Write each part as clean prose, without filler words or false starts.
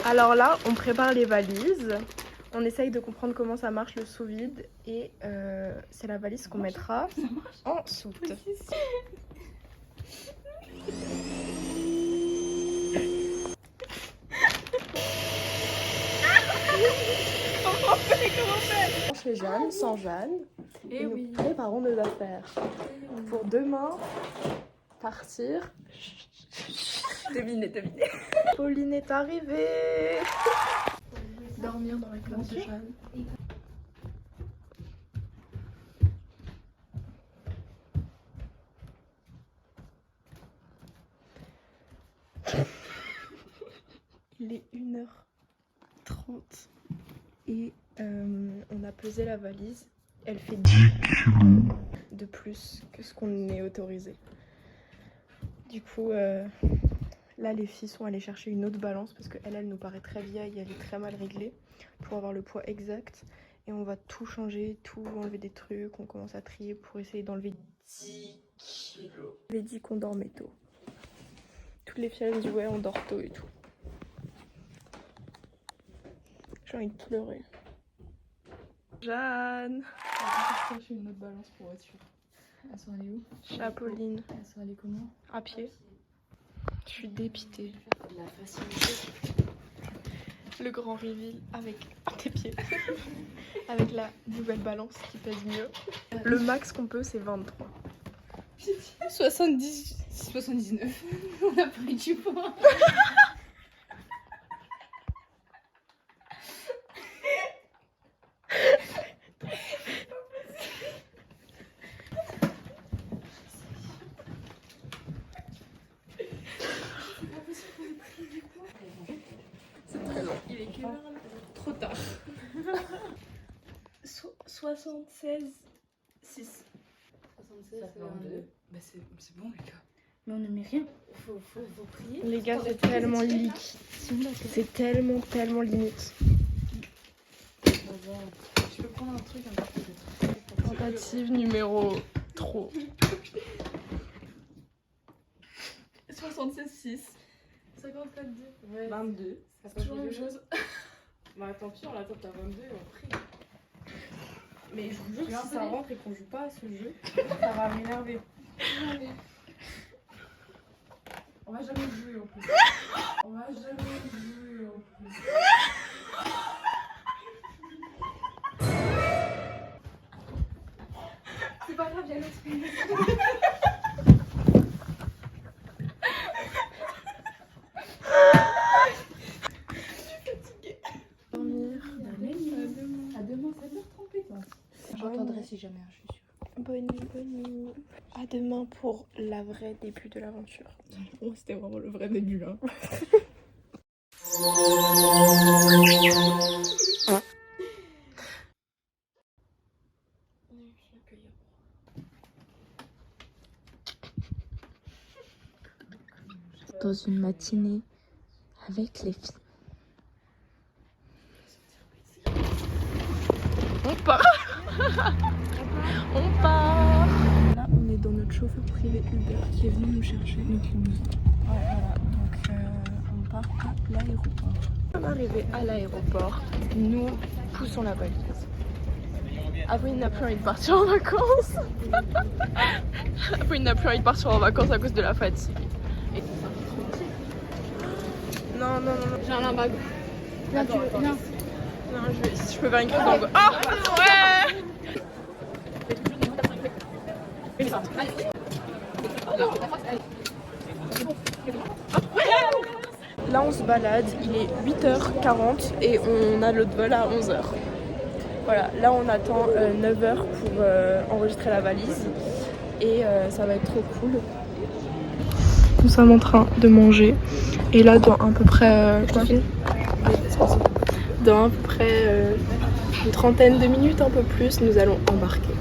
Alors là, on prépare les valises. On essaye de comprendre comment ça marche le sous-vide. Et c'est la valise qu'on mettra en soute. Comment on fait chez Jeanne, sans Jeanne. Et nous préparons nos affaires. Pour demain, partir. Devinez. Pauline est arrivée. Dormir dans la classe de Jeanne. Il est 1h30 et on a pesé la valise. Elle fait 10 kilos de plus que ce qu'on est autorisé. Du coup, là les filles sont allées chercher une autre balance parce qu'elle nous paraît très vieille, elle est très mal réglée pour avoir le poids exact. Et on va tout changer, tout enlever des trucs, on commence à trier pour essayer d'enlever 10 kilos. On avait dit qu'on dormait tôt. Toutes les filles elles disent ouais on dort tôt et tout. J'ai envie de pleurer. Jeanne! On va chercher une autre balance pour voiture. Elles sont allées où? Chez Apolline. Elles sont allées comment? À pied. Je suis dépitée. La facilité. Le grand reveal avec tes pieds. Avec la nouvelle balance qui pèse mieux. Le max qu'on peut c'est 23. 79. On a pris du poids. C'est très long. Il est quelle heure là? Trop tard. 76 6. 76, ça fait 22. Bah c'est bon les gars. Mais on ne met rien. Faut prier. Les gars, c'est tellement liquide. C'est tellement limite. Je peux prendre un truc un peu peut-être. Tentative numéro trop. 76 6. 54 2. Ouais. 22. C'est toujours la même chose. Bah tant pis, on l'attend à 22 et on prie. Mais je vous jure que si ça rentre et qu'on joue pas à ce jeu, ça va m'énerver. On va jamais jouer en plus. On va jamais jouer en plus. C'est pas grave, j'ai l'expliquer. À demain, 7h30 pétant. J'entendrai si jamais, je suis sûre. Bonne nuit. À demain pour la vraie début de l'aventure. Pour moi, c'était vraiment le vrai début là. Dans une matinée avec les filles. On part. On part. Là, on est dans notre chauffeur privé Uber qui est venu nous chercher. Donc, voilà. Donc, on part à l'aéroport. On est arrivé à l'aéroport. Nous poussons la valise. Apolline n'a plus envie de partir en vacances. Apolline n'a plus envie de partir en vacances à cause de la fatigue. Et... Non. J'ai un limbago. Attends. Non, je peux faire une crise d'angoisse. Ah ouais. là on se balade, il est 8h40 et on a l'autre vol à 11h. Voilà, là on attend 9h pour enregistrer la valise et ça va être trop cool. Nous sommes en train de manger et là dans à peu près dans à peu près une trentaine de minutes, un peu plus, nous allons embarquer.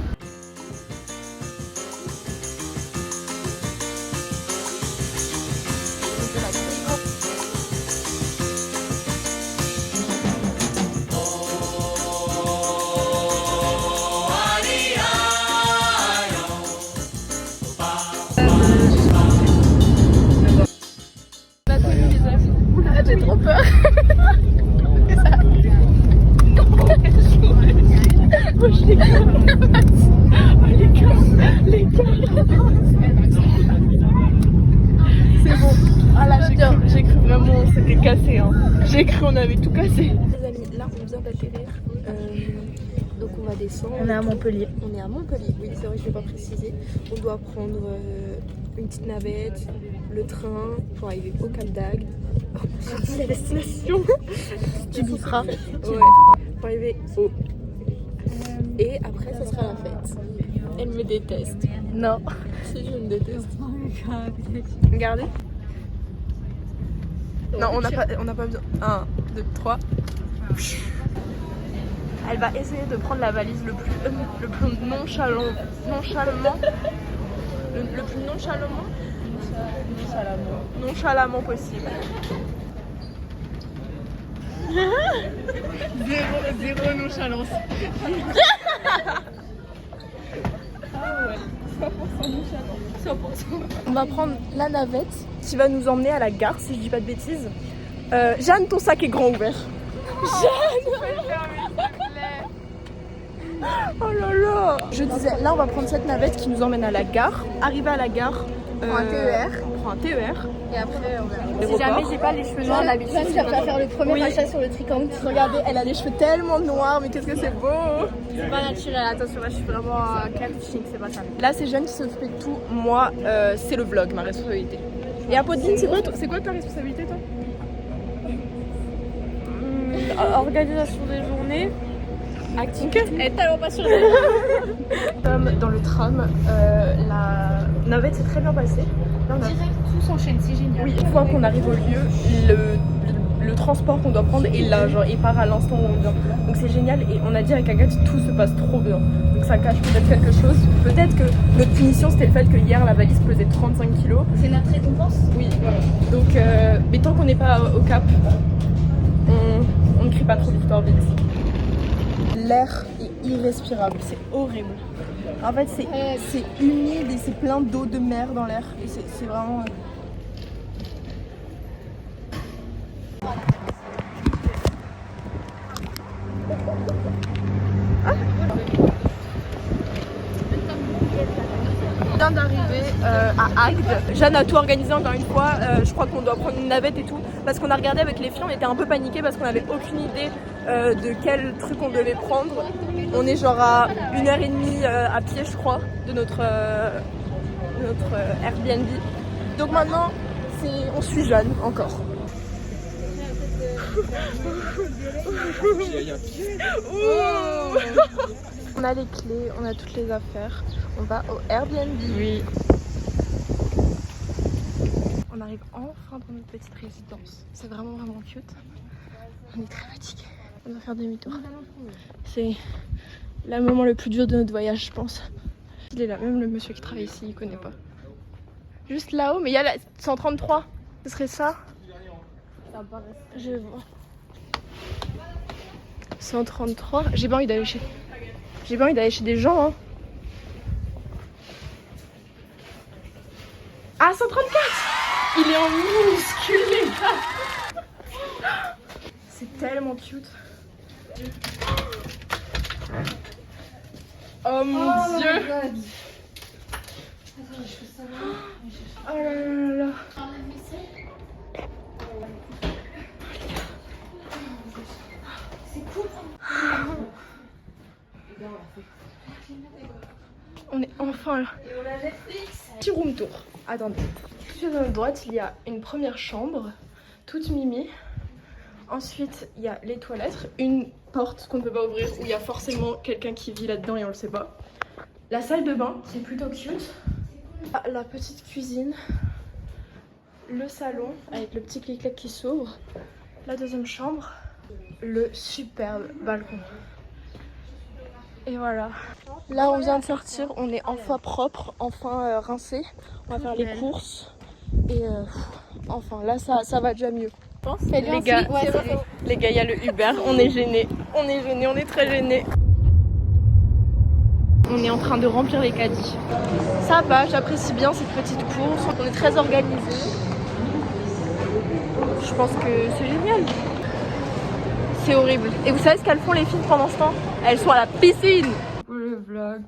J'ai trop peur. Oh, je les gars. C'est bon. Ah là, j'ai cru vraiment c'était cassé. Hein. J'ai cru on avait tout cassé. Les amis, là on vient d'atterrir. Donc on va descendre. On est à Montpellier. On est à Montpellier, oui c'est vrai que je ne l'ai pas précisé. On doit prendre une petite navette, le train pour arriver au Cap d'Agde. J'ai dit la destination. Tu biperas. Ouais. Pour arriver au... Et après ça sera la fête. Elle me déteste. Non. Si je me déteste. Regardez. Non, on n'a pas besoin. 1, 2, 3. Elle va essayer de prendre la valise le plus nonchalamment. Le plus nonchalamment possible. Zéro nonchalance. Ah ouais, 100% nonchalance. 100%. On va prendre la navette qui va nous emmener à la gare, si je dis pas de bêtises. Jeanne, ton sac est grand ouvert. Jeanne! Oh là là! Je disais, là on va prendre cette navette qui nous emmène à la gare. Arrivé à la gare, On prend un TER. On prend un TER. Et après, on verra. Si jamais j'ai pas les cheveux noirs, d'habitude, ça va faire le premier achat sur le tricangle. Regardez, elle a les cheveux tellement noirs, mais qu'est-ce que c'est beau! C'est pas naturel, attention, là je suis vraiment catfishing, c'est pas ça. Là, c'est Jeanne qui s'occupe de tout. Moi, c'est le vlog, ma responsabilité. Et Apodine, c'est quoi ta responsabilité, toi? Organisation des journées. Activité. Elle est tellement pas sûre. Dans le tram, la navette s'est très bien passée. Là, on a... Direct, tout s'enchaîne, c'est génial. Oui, une fois qu'on arrive au lieu, le transport qu'on doit prendre est là, genre il part à l'instant où on vient. Donc c'est génial et on a dit avec Agathe, tout se passe trop bien. Donc ça cache peut-être quelque chose. Peut-être que notre punition c'était le fait que hier la valise pesait 35 kg. C'est notre récompense. Oui, voilà. Donc, mais tant qu'on n'est pas au cap, on ne crie pas trop victoire vite. L'air est irrespirable, c'est horrible. En fait, c'est humide et c'est plein d'eau de mer dans l'air. C'est vraiment... On vient d'arriver à Agde. Jeanne a tout organisé encore une fois. Je crois qu'on doit prendre une navette et tout. Parce qu'on a regardé avec les filles, on était un peu paniqués parce qu'on n'avait aucune idée de quel truc on devait prendre. On est genre à 1h30 à pied, je crois, de notre Airbnb. Donc maintenant, on suit Jeanne encore. On a les clés, on a toutes les affaires. On va au Airbnb. Oui. On arrive enfin dans notre petite résidence. C'est vraiment cute. On est très fatigués. On va faire demi-tour. C'est le moment le plus dur de notre voyage, je pense. Il est là, même le monsieur qui travaille ici, il connaît pas. Juste là-haut, mais il y a la 133. Ce serait ça? Je vois. 133. J'ai pas envie d'aller chez des gens, hein. Ah, 134. Il est en minuscule, les gars. C'est tellement cute. Oh mon Dieu. Oh là là là. On est enfin là. Petit room tour. Attendez. Tout de suite à notre droite, il y a une première chambre. toute mimi. Ensuite, il y a les toilettes, une porte qu'on ne peut pas ouvrir où il y a forcément quelqu'un qui vit là-dedans et on le sait pas. La salle de bain qui est plutôt cute. La petite cuisine. Le salon avec le petit clic-clac qui s'ouvre. La deuxième chambre. Le superbe balcon. Et voilà. Là on vient de sortir, on est enfin propre, enfin rincé. On va faire les courses. Et enfin là ça va déjà mieux. Les gars, il y a le Uber, on est gênés. On est très gênés. On est en train de remplir les caddies. Ça va, j'apprécie bien cette petite course. On est très organisés. Je pense que c'est génial. C'est horrible. Et vous savez ce qu'elles font les filles pendant ce temps? Elles sont à la piscine. Pour le vlog,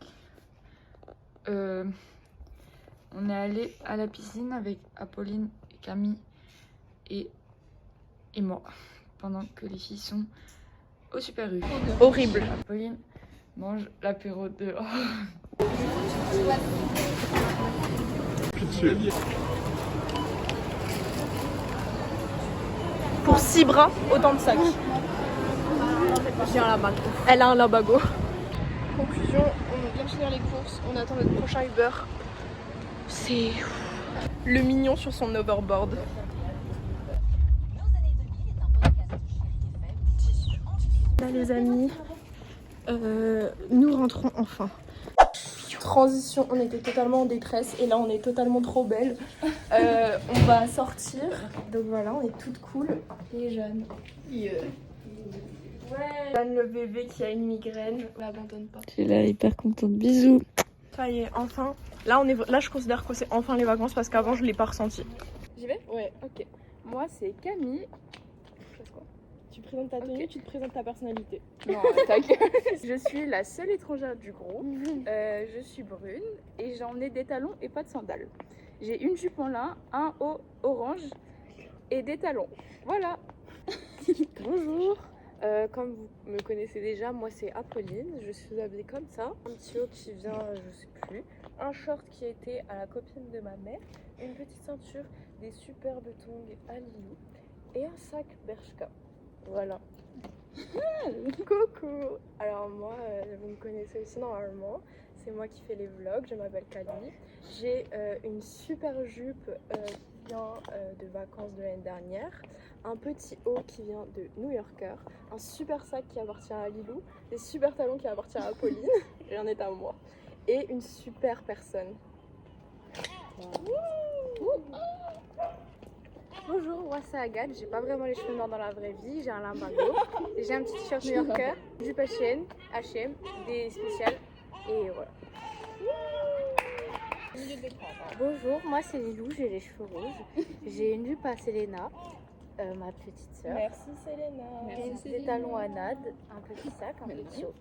on est allé à la piscine avec Apolline et Camille et moi, pendant que les filles sont au Super U. Horrible. Apolline mange l'apéro dehors. Pitié. Pour 6 bras, autant de sacs. J'ai un labago. Elle a un labago. Conclusion, on vient de finir les courses, on attend notre prochain Uber. C'est le mignon sur son overboard. Là les amis, nous rentrons enfin. Transition, on était totalement en détresse et là on est totalement trop belle. On va sortir, donc voilà, on est toutes cool. Et Jeanne. Ouais. Jeanne le bébé qui a une migraine, on l'abandonne pas. Je suis là hyper contente, bisous. Ça y est, enfin. Là je considère que c'est enfin les vacances parce qu'avant je l'ai pas ressenti. J'y vais? Ouais, ok. Moi, c'est Camille. Quoi? Tu présentes ta tenue, tu te présentes ta personnalité. Non, tac. Je suis la seule étrangère du groupe. Je suis brune et j'en ai des talons et pas de sandales. J'ai une jupe en lin, un haut orange et des talons. Voilà. Bonjour. Comme vous me connaissez déjà, moi c'est Apolline. Je suis habillée comme ça. Un petit haut qui vient, je sais plus. Un short qui était à la copine de ma mère. Une petite ceinture, des superbes tongs à Lilou et un sac Bershka. Voilà. Coucou. Alors moi, vous me connaissez aussi normalement. C'est moi qui fais les vlogs. Je m'appelle Camille. J'ai une super jupe qui vient de vacances de l'année dernière. Un petit haut qui vient de New Yorker. Un super sac qui appartient à Lilou. Des super talons qui appartiennent à Apolline. Et un est à moi. Et une super personne. Bonjour, moi c'est Agathe, j'ai pas vraiment les cheveux noirs dans la vraie vie, j'ai un limbago, j'ai un petit t-shirt New Yorker, du H&M, des spéciales et voilà. Bonjour, moi c'est Lilou, j'ai les cheveux rouges, j'ai une jupe à Selena, ma petite sœur. Merci Selena. J'ai des talons à Nad, un petit sac, un petit haut.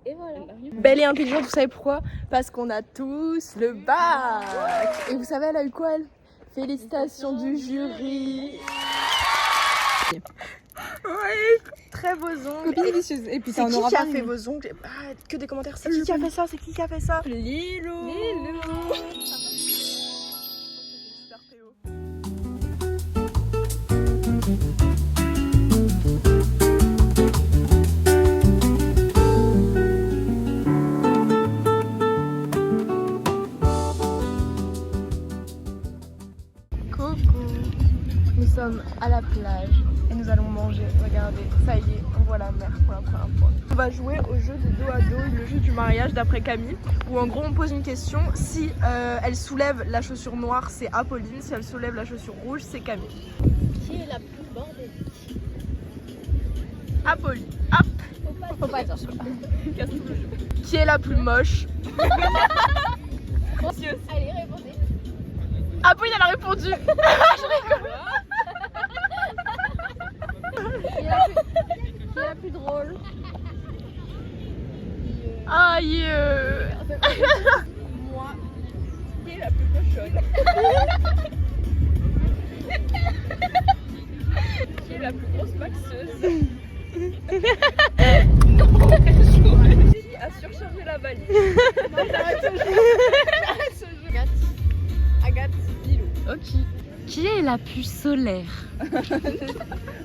Et voilà. Belle et intelligente, vous savez pourquoi? Parce qu'on a tous le bac. Et vous savez, elle a eu quoi elle? Félicitations du jury. Ouais, très beaux ongles. Délicieuse. Et puis C'est qui a fait vos ongles? Que des commentaires. C'est qui a fait ça? C'est qui a fait ça? Lilou. Super PO. Nous sommes à la plage et nous allons manger. Regardez, ça y est, on voit la mer pour la première fois. On va jouer au jeu de dos à dos, le jeu du mariage d'après Camille, où en gros on pose une question. Si elle soulève la chaussure noire, c'est Apolline. Si elle soulève la chaussure rouge, c'est Camille. Qui est la plus bordélique? Apolline. Hop. Faut pas être sûr. Qui est la plus moche? Allez, répondez. Apolline, elle a répondu. Je rigole. Qui est la plus drôle? Aïe. Moi. Qui est la plus cochonne? Qui est la plus grosse maxeuse? Qui a surchargé la valise? Non, j'arrête ce jeu. Agathe, Lilou. Ok. Qui est la plus solaire?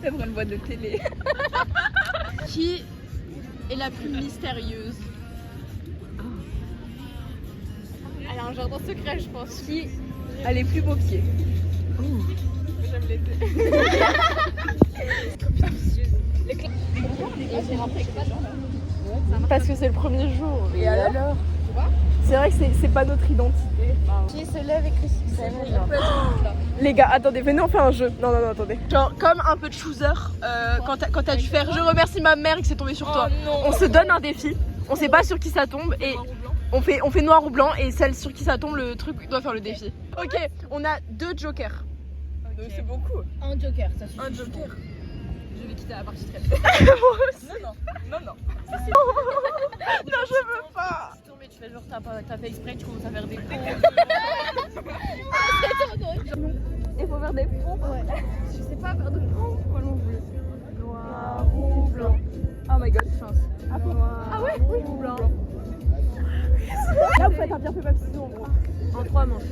C'est pour une boîte de télé. Qui est la plus mystérieuse? Elle a un jardin secret, je pense. Qui a les plus beaux pieds? J'aime l'été. Parce que c'est le premier jour. Et alors? C'est vrai que c'est pas notre identité. Qui se lève et crie succès. Les gars, attendez, venez on fait un jeu. Non, attendez. Genre, comme un peu de chooser, quand t'as dû faire je remercie ma mère et que c'est tombé sur toi. On se donne un défi, on sait pas sur qui ça tombe et on fait noir ou blanc et celle sur qui ça tombe, le truc doit faire le défi. Ok, on a 2 jokers. Okay. C'est beaucoup. Un joker, ça suffit. Un joker. Je vais quitter la partie très Non. Non, je veux pas. Tu fais genre t'as fait exprès, tu commences à faire des ponts. Il faut faire des ponts. Ouais. Je sais pas faire de ponts. Moi non plus. Noir ou blanc. Oh my god, chance. Ah ouais, oui, ou blanc. Là vous faites un bien fait pas ciseaux en gros. En 3 manches.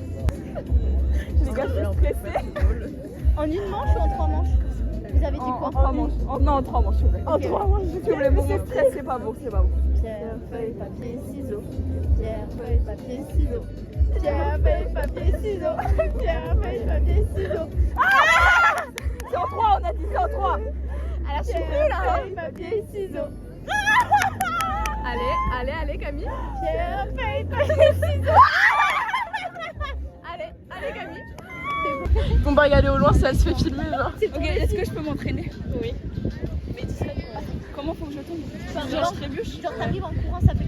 Les gars, je suis stressée. En une manche ou en 3 manches? Vous avez dit quoi? En 3 manches. Non, en 3 manches, s'il vous plaît. En Ok. 3 manches, s'il vous plaît. Mon stress, c'est pas bon, c'est pas bon. Pierre, feuille, papier, ciseaux. Pierre, feuille, papier, ciseaux. Pierre, feuille, papier, ciseaux. Pierre, feuille, papier, ciseaux. C'est en 3, on a dit c'est en 3. Alors, je suis nulle, là. Feuille, papier, ciseaux. Allez Camille. Pierre, feuille, papier, ciseaux. Allez Camille. Bon bah regardez au loin, ça se fait filmer genre. Ok, est-ce que je peux m'entraîner? Oui. Mais discrètement. Comment faut que je tombe? Enfin, Genre je trébuche? Genre, t'arrives en courant, ça fait.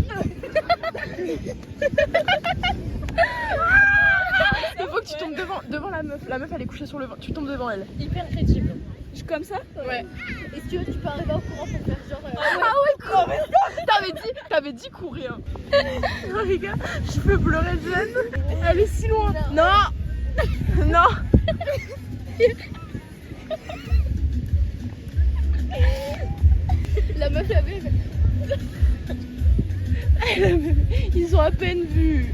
Il faut que tu tombes devant la meuf. La meuf elle est couchée sur le vent. Tu tombes devant elle. Hyper crédible. Je comme ça? Ouais. Et si tu veux, tu peux arriver en courant pour faire genre. Ah ouais, t'avais dit courir. Oh les gars, je peux pleurer de gêne. Elle est si loin. Non. La meuf avait. Ils ont à peine vu.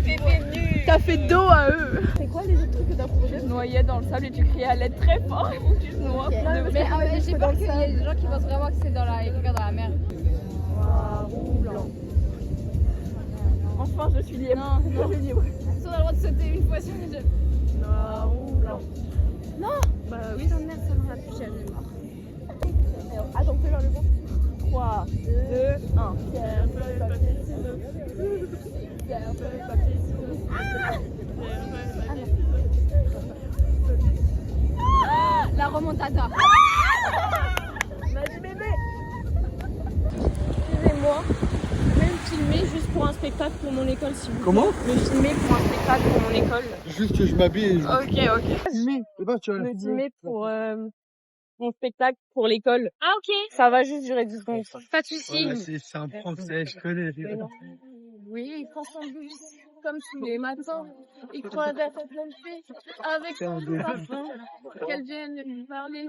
T'as fait dos à eux. C'est quoi les autres trucs que t'as proposé? Je noyais dans le sable et tu criais à l'aide très fort. Il faut que tu te noies. Mais J'ai peur qu'il y ait des gens qui pensent vraiment que c'est dans quelqu'un dans la mer. Noir ou blanc. Enfin, je suis libre. Non. Je suis libre. Si on a le droit de sauter une fois sur les deux. Noir ou blanc. Bah oui, ta mère, ça m'en a plus jamais marre. Attends, fais vers le vent. 3, 2, 1. Pierre, feuille, papier, ciseaux. Pierre, feuille, papier, ciseaux. La remontada. Vas-y bébé. Excusez-moi. Je vais me filmer juste pour un spectacle pour mon école si vous voulez. Comment? Me filmer pour un spectacle pour mon école. Juste que je m'habille. Ok. Et bah, tu vas Me filmer pour mon spectacle pour l'école. Ah ok. Ça va juste durer 10 secondes. Pas de soucis. Ouais, c'est un français, je connais. Oui, il prend son bus comme tous les matins. Il croise à sa pleine fée avec son parfum. Qu'elle vienne lui parler.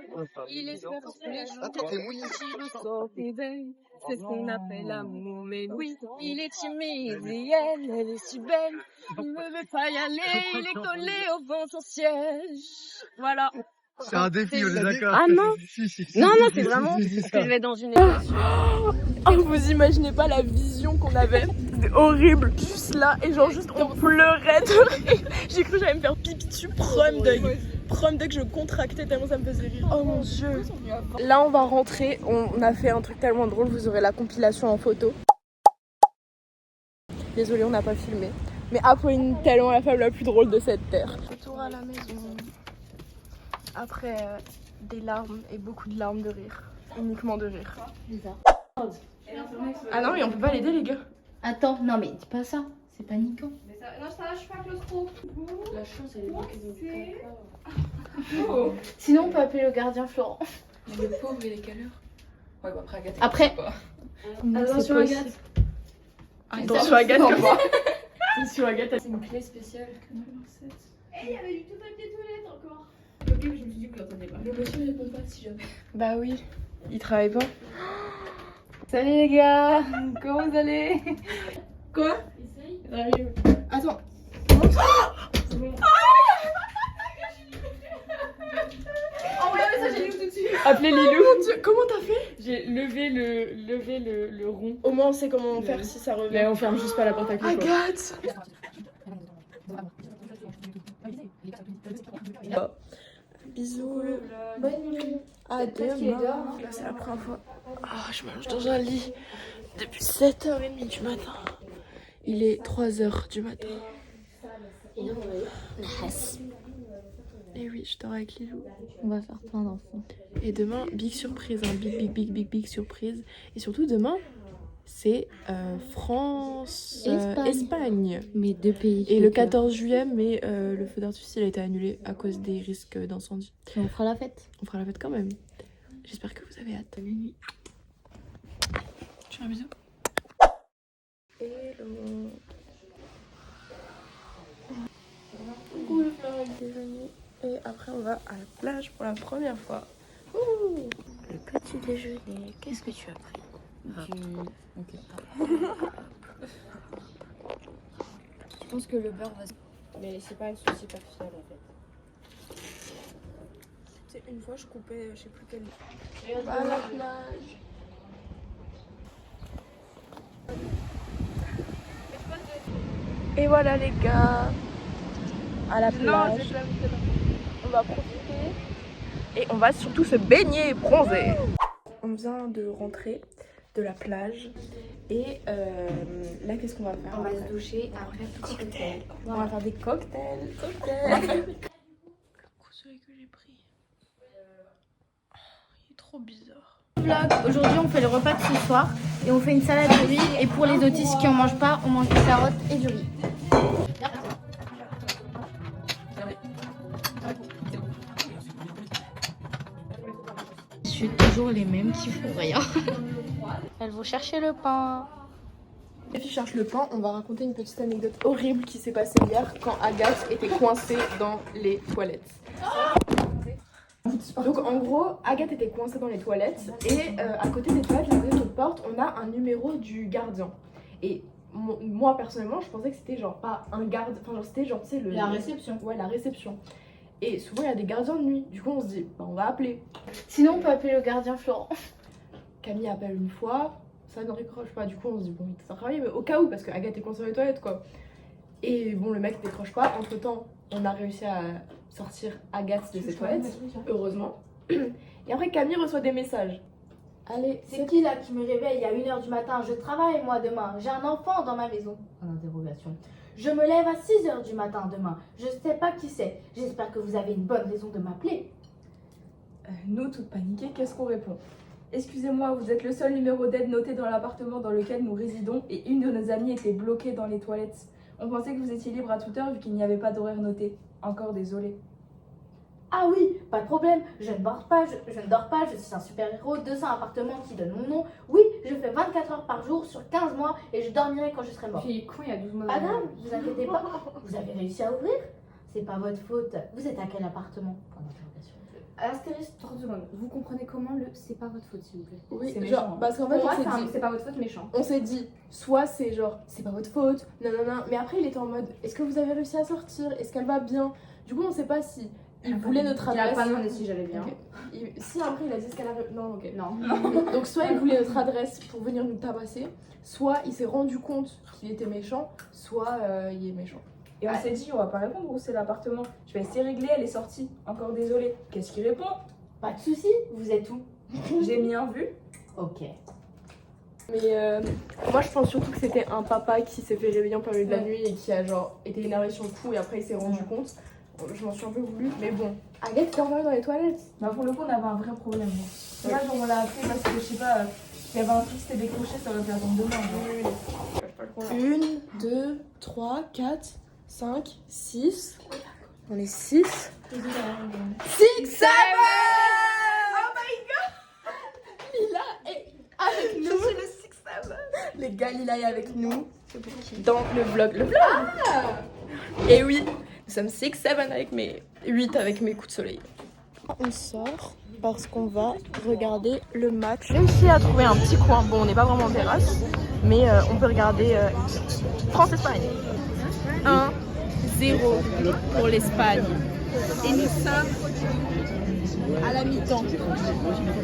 Il espère tous les jours. Attends, t'es mouillé. Il ressort des veilles. C'est ce qu'on appelle l'amour. Mais oui, il est timide et elle est si belle. Il ne veut pas y aller. Il est collé au vent son siège. Voilà. C'est un défi, on est d'accord. Ah non. Si. Non, c'est vraiment ce que je vais dans une émission. Oh, vous imaginez pas la vision qu'on avait? C'était horrible. Juste là, et genre juste on pleurait de rire. J'ai cru que j'allais me faire pipi dessus, prom dog, je contractais tellement ça me faisait rire. Oh mon dieu. Là on va rentrer, on a fait un truc tellement drôle, vous aurez la compilation en photo. Désolée, on n'a pas filmé. Mais Apolline, tellement la femme la plus drôle de cette terre. Retour à la maison. Après des larmes et beaucoup de larmes de rire. Uniquement de rire. Bizarre. Ah non mais on peut pas l'aider les gars. Attends, non mais dis pas ça, c'est paniquant. Non, ça lâche pas claustro. La chance, elle est bloquée dans le Sinon, on peut appeler le gardien Florent. Mais le pauvre, il est quelle heure? Ouais, bah après Agathe. Après. Attention Agathe. Attention Agathe comme ça. Attention Agathe, c'est une clé spéciale. Il y avait du tout papier toilette encore. Ok, mais je me suis dit que vous l'entendez pas. Le monsieur répond pas si jamais. Bah oui, il travaille pas. Salut les gars, comment vous allez? Quoi? Attends. Appeler Lilou. Mon Dieu, comment t'as fait? J'ai levé le rond. Au moins on sait comment faire si ça revient. Mais on ferme juste pas la porte à clé. quoi. Agathe. Bisous. Bonne nuit. À demain. Là c'est la première fois. Ah, je m'allonge dans un lit depuis 7h30 du matin. Il est 3h du matin. Et oui, je dors avec Lilou. On va faire plein d'enfants. Et demain, big surprise, hein, big surprise. Et surtout demain, c'est France, Espagne. Mais 2 pays. Et le 14 juillet, mais le feu d'artifice il a été annulé à cause des risques d'incendie. On fera la fête. On fera la fête quand même. J'espère que vous avez hâte. Bonne nuit. Tu fais un bisou. Hello. Coucou le fleur avec des amis. Et après on va à la plage pour la première fois. Ouh. Le petit déjeuner. Qu'est-ce que tu as pris? Je pense que le beurre va. Mais c'est pas une sauce superficielle en fait. C'est une fois je coupais, je sais plus quelle. On va à la plage. Et voilà les gars, à la plage. On va profiter et on va surtout se baigner et bronzer. On vient de rentrer de la plage et là qu'est-ce qu'on va faire? On va se doucher après petit cocktail. On va faire des cocktails. Le couteau que j'ai pris, il est trop bizarre. Vlog, aujourd'hui on fait le repas de ce soir et on fait une salade de riz et pour les autistes qui en mangent pas, on mange des carottes et du riz. Je suis toujours les mêmes qui font rien. Elles vont chercher le pain. Les filles cherchent le pain, on va raconter une petite anecdote horrible qui s'est passée hier quand Agathe était coincée dans les toilettes. Donc en gros, Agathe était coincée dans les toilettes et à côté des toilettes, à côté de notre porte, on a un numéro du gardien. Et moi personnellement, je pensais que c'était genre pas un garde, enfin genre c'était genre tu sais La réception. Ouais, la réception. Et souvent il y a des gardiens de nuit. Du coup on se dit, bah, on va appeler. Sinon on peut appeler le gardien Florent. Camille appelle une fois, ça ne décroche pas. Du coup on se dit bon, il est en travail, mais au cas où parce que Agathe est coincée dans les toilettes quoi. Et bon, le mec décroche pas. Entre temps, on a réussi à sortir Agathe de ses toilettes, heureusement. Et après Camille reçoit des messages. Allez, C'est qui là qui me réveille à 1h du matin? Je travaille moi demain. J'ai un enfant dans ma maison. En interrogation. Je me lève à 6h du matin demain. Je sais pas qui c'est. J'espère que vous avez une bonne raison de m'appeler. Nous, toutes paniquées, qu'est-ce qu'on répond? Excusez-moi, vous êtes le seul numéro d'aide noté dans l'appartement dans lequel nous résidons et une de nos amies était bloquée dans les toilettes. On pensait que vous étiez libre à toute heure vu qu'il n'y avait pas d'horaire noté. Encore désolé. Ah oui, pas de problème. Je ne dors pas, je suis un super-héros de un appartement qui donne mon nom. Oui, je fais 24 heures par jour sur 15 mois et je dormirai quand je serai mort. Puis con, il y a 12 mois. Pas grave, vous inquiétez pas. Vous avez réussi à ouvrir. C'est pas votre faute. Vous êtes à quel appartement? Astérisque 30 secondes. Vous comprenez comment le c'est pas votre faute, s'il vous plaît? oui, C'est genre, méchant, hein. parce qu'en fait, Pour moi, on s'est dit, c'est pas votre faute méchant. on s'est dit, soit c'est genre, c'est pas votre faute, non, non, non. Mais après, il était en mode, est-ce que vous avez réussi à sortir? Est-ce qu'elle va bien? Du coup, on sait pas si il voulait notre Il a adresse. pas demandé si j'allais bien. Ok. Si après, il a dit ce qu'elle avait. Non, ok. Non. Donc, soit il voulait notre adresse pour venir nous tabasser, soit il s'est rendu compte qu'il était méchant, soit il est méchant. Et on s'est dit, on va pas répondre où c'est l'appartement. Je vais essayer de régler, elle est sortie. Encore désolé. Qu'est-ce qu'il répond? Pas de soucis, vous êtes où? J'ai mis un vu. Ok. Mais moi, je pense surtout que c'était un papa qui s'est fait réveiller en plein milieu de la nuit et qui a genre été énervé sur le coup et après il s'est rendu compte. Je m'en suis un peu voulu, mais bon. Agathe dormait dans les toilettes. Bah pour le coup, on avait un vrai problème. C'est pas genre on l'a appelé parce que je sais pas, il y avait un truc qui s'était décroché, ça aurait pu attendre demain. Genre. 1, 2, 3, 4, 5, 6. On est 6. 6, 7! Oh my god! Lila est avec nous. Je suis le 6, 7. Les gars, Lila est avec nous dans le vlog. Le vlog! Et oui, nous sommes 6, 7 avec mes 8 avec mes coups de soleil. On sort parce qu'on va regarder le match. J'ai réussi à trouver un petit coin. Bon, on n'est pas vraiment en terrasse, mais on peut regarder France-Espagne. 1-0 pour l'Espagne. Et nous sommes à la mi-temps.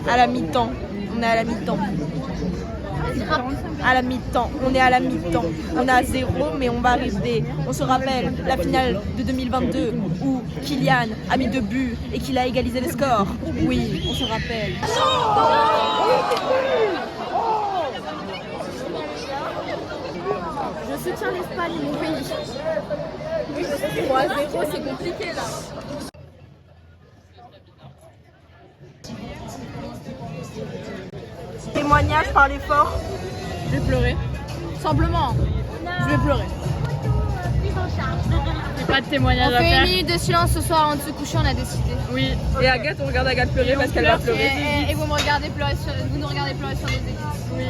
À la mi-temps. On est à la mi-temps. À la mi-temps. On est à la mi-temps. On est à 0, mais on va arriver. On se rappelle la finale de 2022 où Kylian a mis 2 buts et qu'il a égalisé les scores. Oui, on se rappelle. Je soutiens l'Espagne, mon pays. 3-0, c'est compliqué là. Témoignage par l'effort. Je vais pleurer. Simplement. Je vais pleurer. J'ai pas de témoignage à On fait faire. une minute de silence ce soir avant de se coucher, on a décidé. Oui. Et Agathe, on regarde Agathe pleurer parce qu'elle va pleurer. Et vous me regardez pleurer sur, vous nous regardez pleurer sur les équipes. Oui.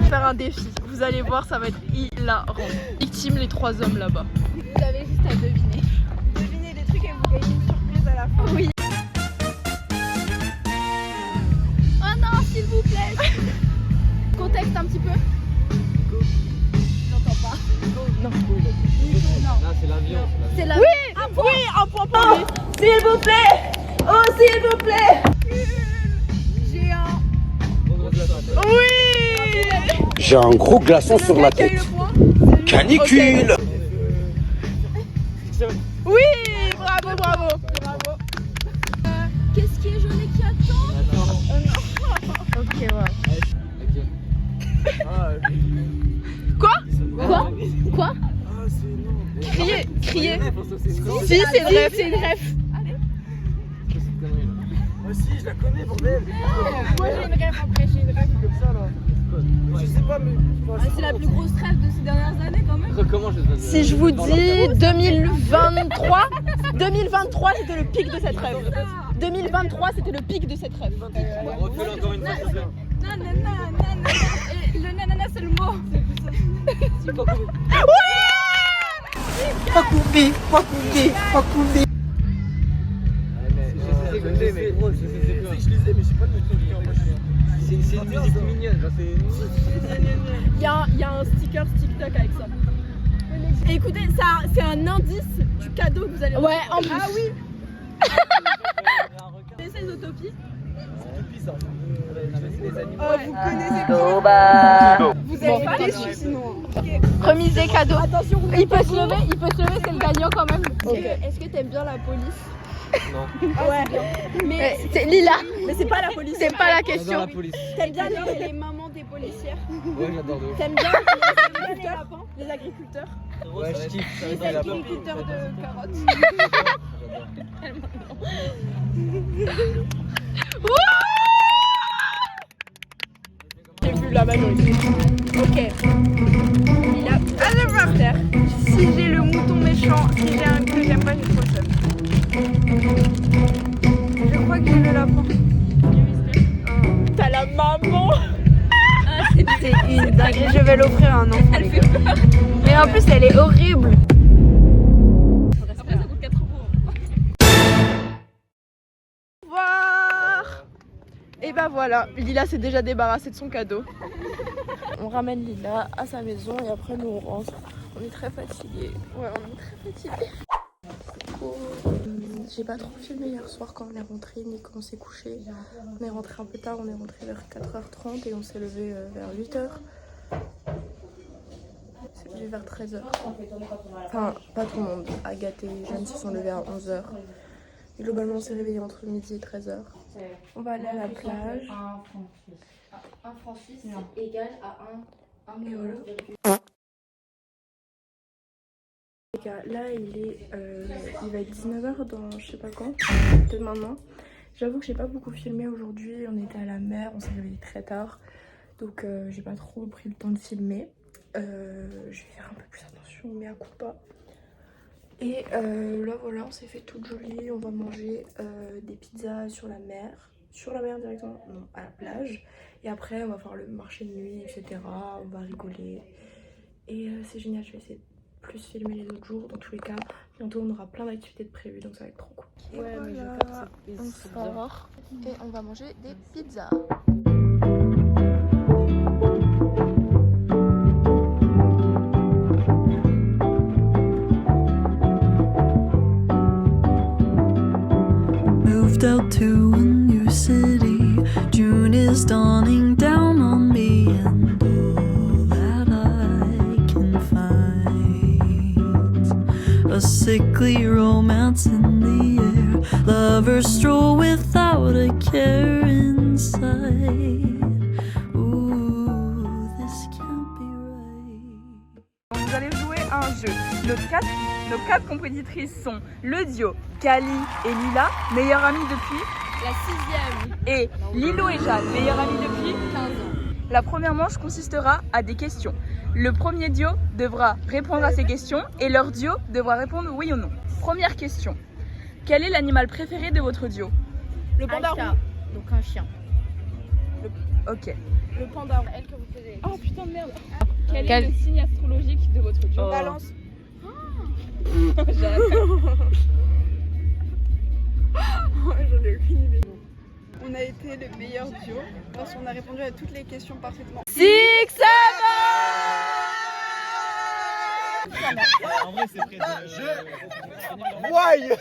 Faire un défi. Vous allez voir, ça va être hilarant. Victime les 3 hommes là-bas. Vous avez juste à deviner. Devinez des trucs et vous gagnez une surprise à la fin. Oui. Oh non, s'il vous plaît. Contexte un petit peu. J'entends pas. Non. Là, c'est l'avion. C'est la... Oui, un point pour lui. S'il vous plaît. Oh, s'il vous plaît. Géant. Oui. J'ai un gros glaçon sur la tête. Canicule. Oui, bravo, bravo. Qu'est-ce qui est jaune et qui attend? Ok, ouais. Quoi? Criez, criez. Si, c'est une rêve. C'est une rêve. Moi aussi, je la connais, bordel. Moi j'ai une rêve après, j'ai une rêve. Comme ça, là. Je sais pas, mais. C'est la plus grosse rêve de ces dernières années quand même. Recommence, Si je vous dis 2023, 2023 c'était le pic de cette rêve. 2023 c'était le pic de cette rêve. Refais-le encore une fois, c'est bien. Nanana. Et le nanana c'est le mot. Je lisais, mais je sais pas de c'est une musique mignonne. Il y a un sticker TikTok avec ça. Et écoutez, ça c'est un indice du cadeau que vous allez Ouais, recevoir. en plus. Ah oui. Vous connaissez les utopies? Oh, vous connaissez pas. Vous êtes pas déçus sinon. Remise des cadeaux. Attention, vous Il peut se lever, c'est le gagnant quand même. Est-ce que t'aimes bien la police? Non. Ouais. Mais C'est Lila. c'est pas la police. C'est pas la J'adore question. la police. T'aimes bien les mamans des policières? Ouais, j'adore de ouf. T'aimes bien les agriculteurs? Ouais, je kiffe. Les J'adore. agriculteurs de carottes. J'ai vu la majorité. Ok. Il a pas de par terre. Si j'ai le mouton méchant, si j'ai un que j'aime pas, j'ai trop le seum. Je crois que j'ai le lapin. T'as la maman. C'est une dinguerie. Je vais l'offrir à un enfant. Elle fait peur. Mais en plus, elle est horrible. Après, ça coûte 4 euros. Au revoir. Et bah voilà, Lila s'est déjà débarrassée de son cadeau. On ramène Lila à sa maison et après nous on rentre. On est très fatigués. Ouais, on est très fatigués. J'ai pas trop filmé hier soir quand on est rentré ni quand on s'est couché. On est rentré un peu tard, on est rentré vers 4h30 et on s'est levé vers 8h. C'est levé vers 13h. Enfin, pas tout le monde. Agathe et Jeanne se sont levés à 11h. Et globalement, on s'est réveillé entre midi et 13h. On va aller à la plage. Un franc suisse égal à un Et euro. voilà. Les gars, là il va être 19h dans je sais pas quand, peut-être maintenant. J'avoue que j'ai pas beaucoup filmé aujourd'hui, on était à la mer, on s'est réveillé très tard. Donc j'ai pas trop pris le temps de filmer. Je vais faire un peu plus attention, mais à coup pas. Et là voilà, on s'est fait toute jolie, on va manger des pizzas sur la mer. Sur la mer directement, non, à la plage. Et après on va faire le marché de nuit, etc. On va rigoler. Et c'est génial, je vais essayer plus filmer les autres jours. Dans tous les cas, bientôt on aura plein d'activités de prévues, donc ça va être trop cool. Ouais, mais Voilà, je capte, on sort et on va manger des pizzas. Moved out to a new city. June is dawning down on me, and all that I can find a sickly romance in the air. Lovers stroll without a care inside. Ooh, this can't be right. Vous allez jouer à un jeu. Nos quatre compétitrices sont le duo Kali et Lila, meilleures amies depuis La 6e. et Lilo et Jeanne, meilleures amies depuis 15 ans. La première manche consistera à des questions. Le premier duo devra répondre à ces questions et leur duo devra répondre oui ou non. Première question. Quel est l'animal préféré de votre duo? Le panda Un chat. roux. Donc un chien. Ok. Le panda roux. Elle que vous posez. Oh putain de merde. Quel est le signe astrologique de votre duo? Balance. J'en ai aucune idée. On a été le meilleur duo parce qu'on a répondu à toutes les questions parfaitement. En vrai, c'est près de Why?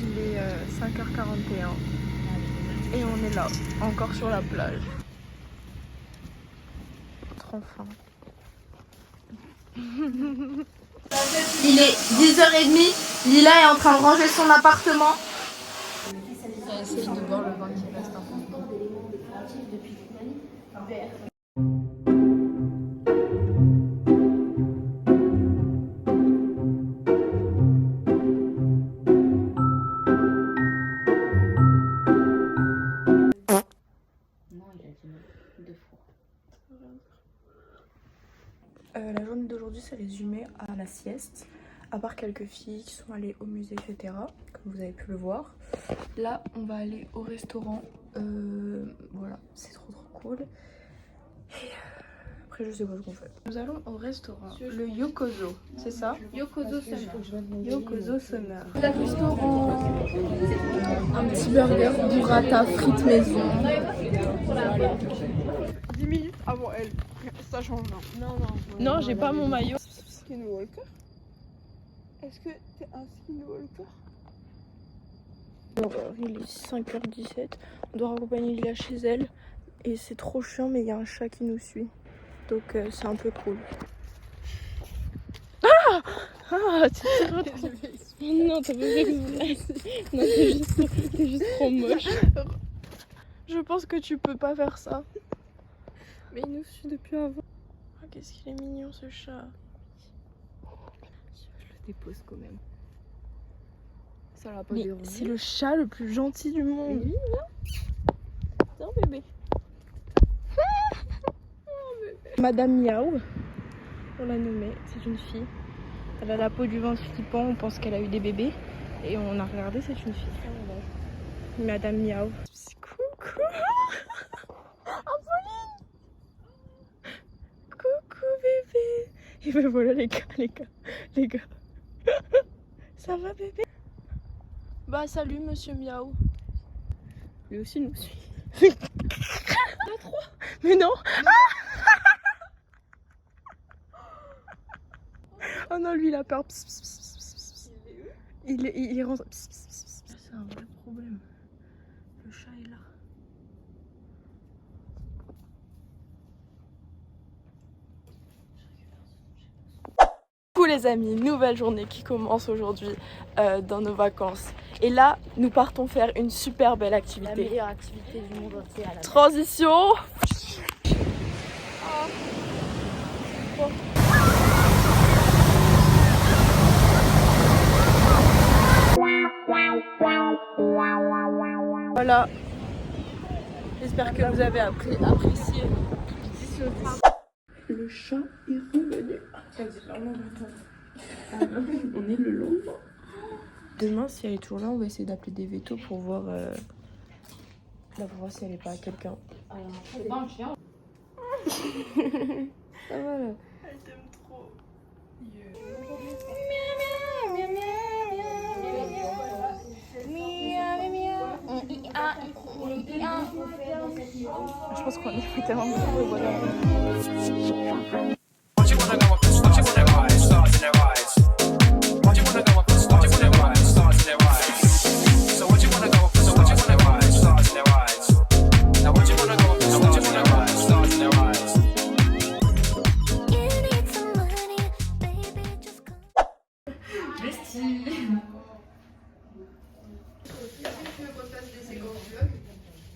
Il est 5h41 et on est là, encore sur la plage. Trop fin. Il est 10h30, Lila est en train de ranger son appartement. Essaye de boire le vin qui reste un peu. La journée d'aujourd'hui s'est résumée à la sieste, à part quelques filles qui sont allées au musée, etc. Comme vous avez pu le voir. Là, on va aller au restaurant. Voilà, c'est trop cool. Et après, je sais pas ce qu'on fait. Nous allons au restaurant, le Yokozo, c'est ça? Yokozo Summer. Yokozo Summer. Restaurant. Un petit burger, burrata, frites maison. 10 minutes avant elle. Ça change rien. Non, j'ai pas mon maillot. Skinwalker. Est-ce que t'es un skinwalker? Il est 5h17. On doit raccompagner Lila chez elle. Et c'est trop chiant, mais il y a un chat qui nous suit. Donc c'est un peu cool. Ah, non, t'as pas fait que non, t'es juste trop moche. Je pense que tu peux pas faire ça. Mais il nous suit depuis avant. Oh, qu'est-ce qu'il est mignon ce chat. Je le dépose quand même. Ça l'a pas Mais dérangé. c'est le chat le plus gentil du monde. Oui, C'est un bébé. Madame Miaou, on l'a nommée, c'est une fille. Elle a la peau du ventre flippant, on pense qu'elle a eu des bébés. Et on a regardé, c'est une fille. Madame Miaou. Coucou. Apolline. Coucou bébé. Et ben voilà les gars. Ça va bébé? Bah salut monsieur Miaou. Lui aussi nous suit. Pas trop. Mais non. Oh non, lui il a peur. Pss, pss, pss, pss, pss. Il rentre. Pss, pss, pss, pss. C'est un vrai problème. Le chat est là. Coucou les amis, nouvelle journée qui commence aujourd'hui dans nos vacances. Et là, nous partons faire une super belle activité. La meilleure activité du monde entier à la Transition. Voilà. J'espère que vous avez apprécié. Le chat est revenu. Ça dit vraiment longtemps. On est le lendemain. Demain, si elle est toujours là, on va essayer d'appeler des vétos pour voir, si elle est pas à quelqu'un. Alors, c'est pas un chien. Ça va là. Elle t'aime trop. Je pense qu'on est tellement de voilà.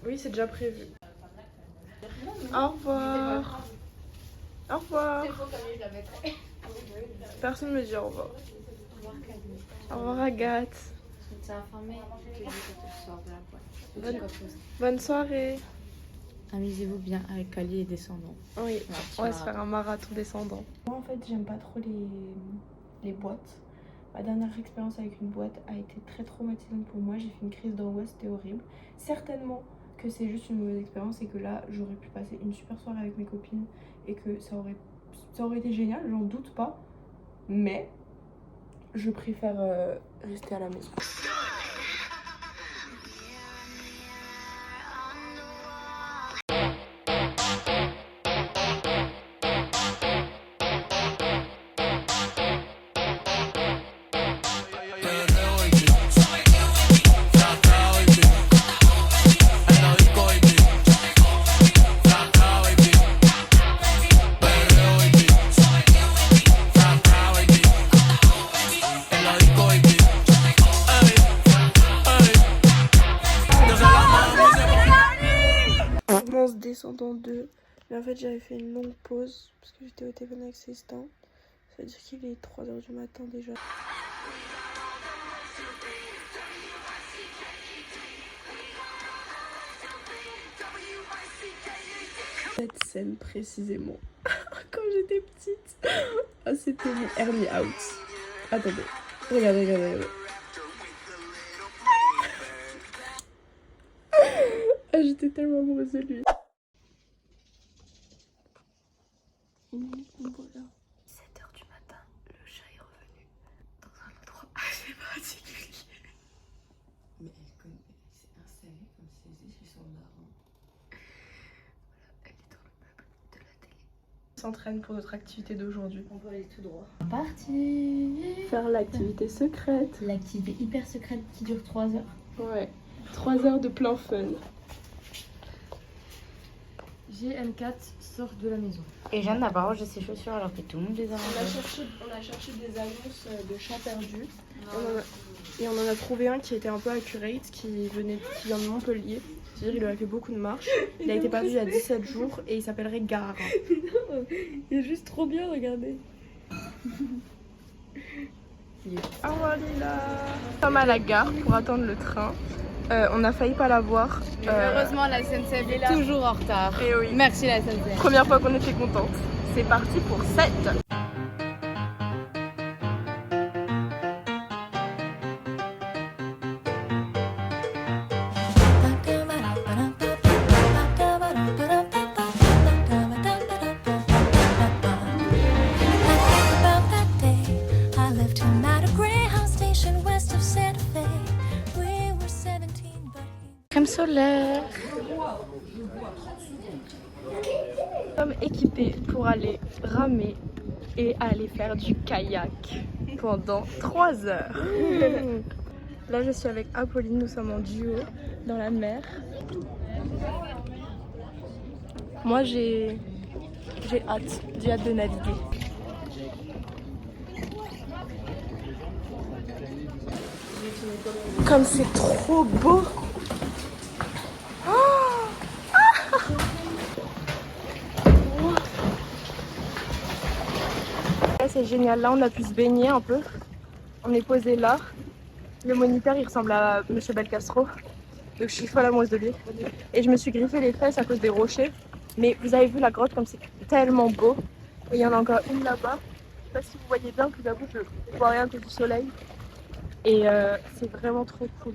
Oui, c'est déjà prévu. Au revoir. Au revoir. Personne ne me dit au revoir. Au revoir Agathe. Je t'ai informé que je sors de la boîte. Bonne soirée. Amusez-vous bien avec Kali et descendants. Oui, on va se faire un marathon descendant. Moi en fait j'aime pas trop les boîtes. Ma dernière expérience avec une boîte a été très traumatisante pour moi. J'ai fait une crise d'angoisse, c'était horrible. Certainement que c'est juste une mauvaise expérience et que là j'aurais pu passer une super soirée avec mes copines et que ça aurait été génial, j'en doute pas. Mais je préfère rester à la maison. Descendant 2, mais en fait j'avais fait une longue pause parce que j'étais au téléphone avec Célestin. Ça veut dire qu'il est 3h du matin déjà. Cette scène précisément, quand j'étais petite, ah, c'était mon early out. Attendez, regardez. Ah, j'étais tellement amoureuse de lui. Voilà. 7h du matin, le chat est revenu dans un endroit assez particulier. Mais elle connaît, c'est installé comme si elle était chez son daron. Voilà, elle est dans le meuble de la télé. On s'entraîne pour notre activité d'aujourd'hui. On peut aller tout droit. Parti. Faire l'activité secrète. L'activité hyper secrète qui dure 3 heures. Ouais, 3 heures de plein fun. GM4 sort de la maison. Et Jeanne n'a pas rangé ses chaussures alors que tout le monde les a rangées. On a cherché des annonces de chats perdus. Et on en a trouvé un qui était un peu accurate, qui vient de Montpellier. C'est-à-dire il aurait fait beaucoup de marches. Il a été perdu il y a 17 jours et il s'appellerait Gara. Il est juste trop bien, regardez. Au revoir Lila. Nous sommes à la gare pour attendre le train. On a failli pas l'avoir. Heureusement, la SNCF est toujours en retard. Et oui. Merci la SNCF. Première fois qu'on était contente. C'est parti pour 7. Crème solaire. Nous sommes équipés pour aller ramer et aller faire du kayak pendant 3 heures. Là je suis avec Apolline, nous sommes en duo dans la mer. Moi j'ai hâte de naviguer. Comme c'est trop beau. C'est génial, là on a pu se baigner un peu. On est posé là. Le moniteur il ressemble à Monsieur Belcastro. Donc je suis folle amoureuse de lui. Et je me suis griffé les fesses à cause des rochers. Mais vous avez vu la grotte comme c'est tellement beau. Et il y en a encore une là-bas. Je sais pas si vous voyez bien, tout à coup je vois rien que du soleil. Et c'est vraiment trop cool.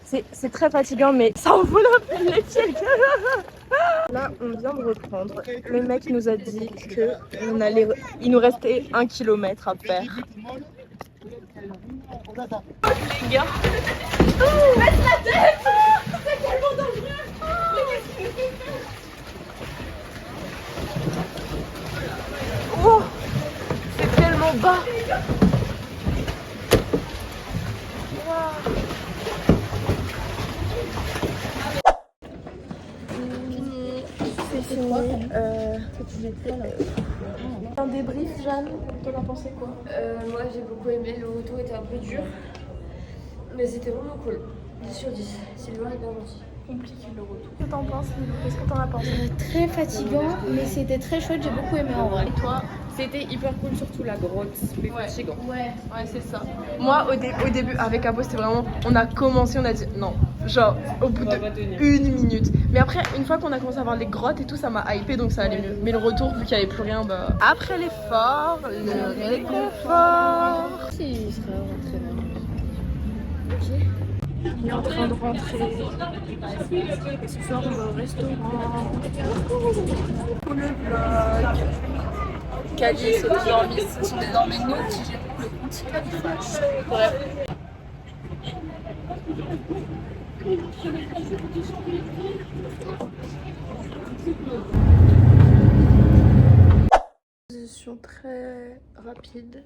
C'est très fatigant, mais ça en vaut la peine les pieds. Là, on vient de reprendre. Le mec nous a dit que il nous restait 1 kilomètre à faire. Les gars. Baisse la tête. C'est tellement dangereux. Oh, c'est tellement bas. C'est fini. Un débrief, Jeanne, t'en as pensé quoi? Moi j'ai beaucoup aimé, le retour était un peu dur, mais c'était vraiment cool. 10 sur 10, Sylvain est bien gentil. Compliqué le retour. Qu'est-ce que t'en penses, Lilou? Qu'est-ce que t'en as pensé? Très fatigant, mais c'était très chouette, j'ai beaucoup aimé en vrai. Et toi? C'était hyper cool, surtout la grotte. C'était fatigant. Ouais, c'est ça. Moi, au début, avec Abo, c'était vraiment. On a commencé, on a dit non. Genre, au bout de 1 minute. Mais après, une fois qu'on a commencé à voir les grottes et tout, ça m'a hypé, donc ça allait mieux. Mais le retour, vu qu'il n'y avait plus rien, bah. Après l'effort, le réconfort. Si, il serait rentré là. Il est en train de rentrer. Ce soir, on va au restaurant. Pour le vlog. Cali se désormais, ce sont désormais nous qui gérons le compte Califage. Bref. Position très rapide.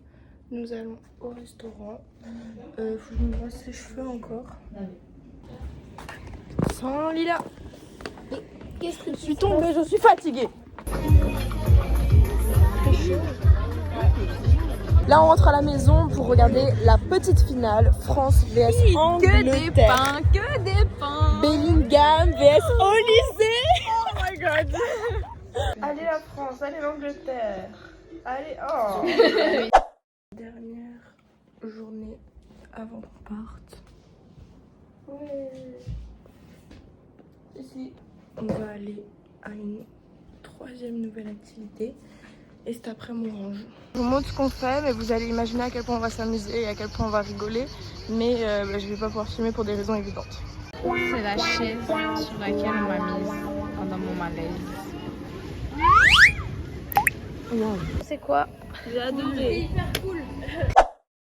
Nous allons au restaurant. Faut que je me brosse les cheveux encore. Sans Lila. Qu'est-ce que Je suis tombée, je suis fatiguée. Là, on rentre à la maison pour regarder la petite finale France vs Angleterre. Que des pains. Bellingham vs Olysée. Oh my god. Allez la France, allez l'Angleterre. Allez, oh. Dernière journée avant qu'on parte. Ouais. Ici, on va aller à une 3e nouvelle activité. Et cet après-midi, on range. Je vous montre ce qu'on fait, mais vous allez imaginer à quel point on va s'amuser et à quel point on va rigoler. Mais je vais pas pouvoir filmer pour des raisons évidentes. C'est la chaise sur laquelle on m'a mise pendant mon malaise. Wow. C'est quoi? J'ai adoré.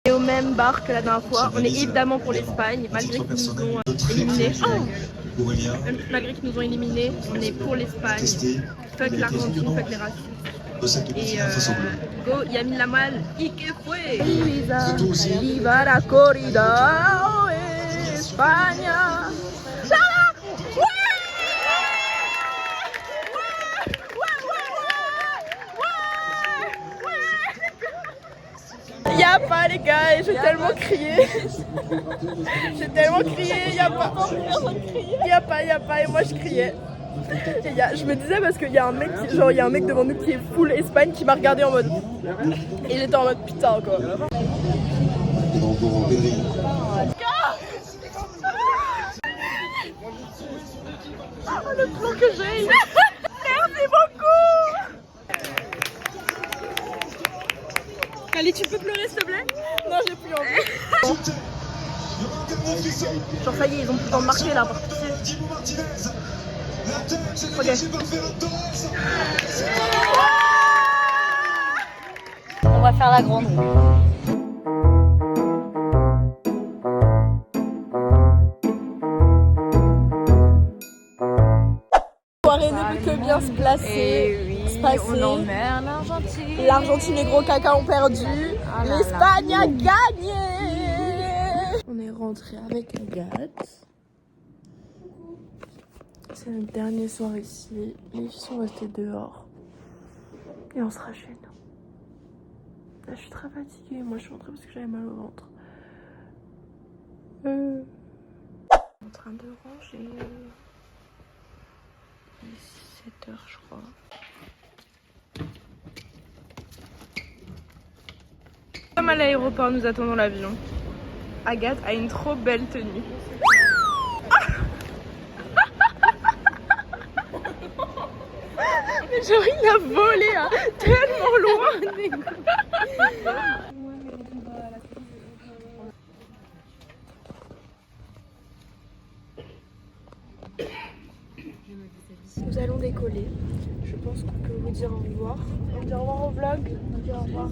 On est au même bar que la dernière fois. On est évidemment pour l'Espagne, malgré qu'ils nous ont éliminés. Malgré qu'ils nous ont éliminés, on est pour l'Espagne. Fuck l'Argentine, fuck les racistes. Et go, Yamin Lamal, y que fue. Viva la corrida, oh, España. Y'a pas les gars, j'ai tellement crié. J'ai tellement crié, y'a pas, et moi je criais. Je me disais parce qu'il y a un mec, il y a un mec devant nous qui est full Espagne qui m'a regardé en mode. Et j'étais en mode putain quoi. Oh le plan que j'ai. Merci beaucoup. Kali, tu peux pleurer s'il te plaît? Non, j'ai plus envie. Genre ça y est, ils ont plus le temps de marcher là. Ok. On va faire la grande roue. La soirée ne peut que bien se placer. On emmerde l'Argentine. L'Argentine et gros caca ont perdu. L'Espagne a gagné. On est rentré avec Agathe. C'est notre dernier soir ici. Les filles sont restées dehors. Et on sera chez nous. Là, je suis très fatiguée. Moi, je suis rentrée parce que j'avais mal au ventre. En train de ranger. Il est 7h, je crois. Comme à l'aéroport, nous attendons l'avion. Agathe a une trop belle tenue. Mais genre il a volé hein, tellement loin. dire au revoir. On dit au revoir au vlog. On dit au revoir.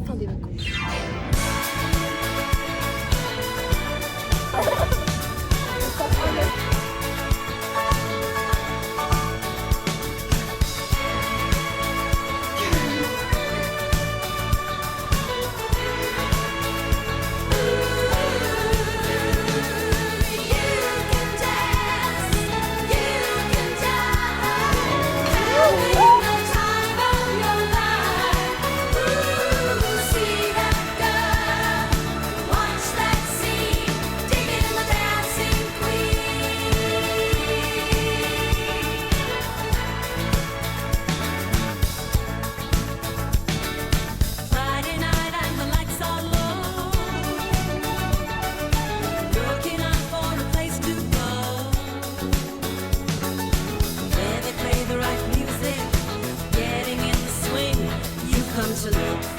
Fin des vacances. To look